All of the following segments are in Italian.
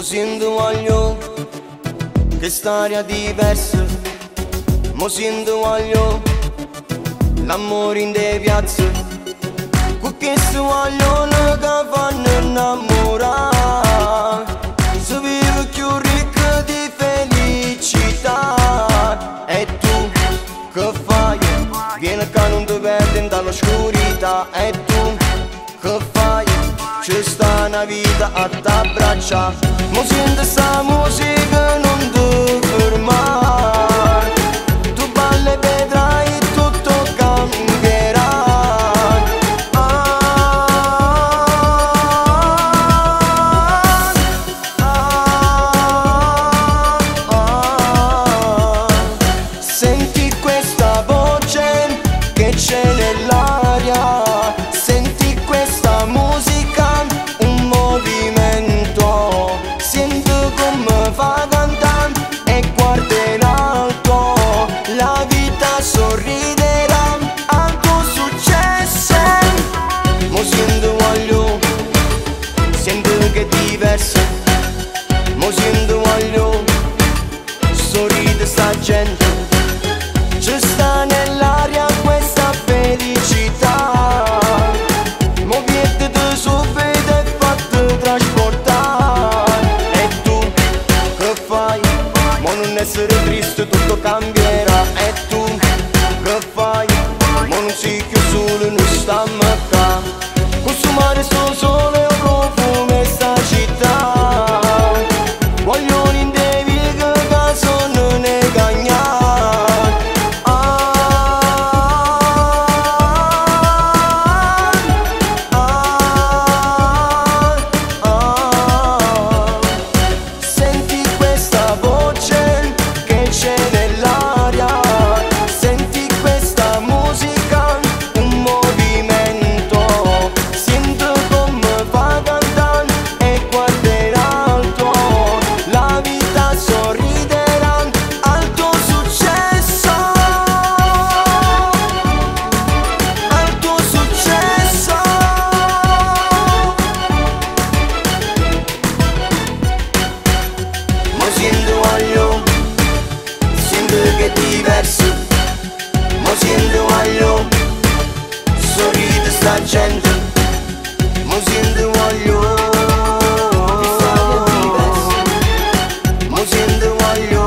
sento voglio che storia diversa, mo sento voglio l'amore in de piazze, con che si vogliono che fanno innamorare, si vive più ricco di felicità. E tu che fai? Vieni che non ti perdi dall'oscurità. E tu che fai? Ci sta una vita a t'abbraccia, mo senti sta musica non ti fermare, tu balli e vedrai tutto cambierà. Senti questa voce che c'è nell'aria, senti questa musica, un movimento, sento come fa cantare e guarda in alto, la vita sorriderà al tuo successo. Mo sento voglio, sento che è diverso, mo sento voglio, sorride sta gente, ci sta nell'aria questa felicità, mo viete di subito e fatti trasportare. E tu che fai? Mo non essere triste, tutto cambierà. E tu che fai? Mo non sei più solo, non stiamo qua, consumare sto sole e profumo e sta città, voglio un'indeviga che sono ne cagnare. Senti questa voce che c'è nell'aria, senti questa musica, un movimento, sento come fa cantare e guarda in alto, la vita sorriderà al tuo successo, al tuo successo. Mo sento voglio, sento che è diverso, mo sento voglio, sorride sta gente, mo sento voglio, mo sento voglio.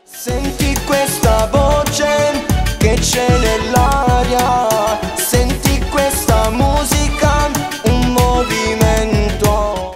Senti questa voce che c'è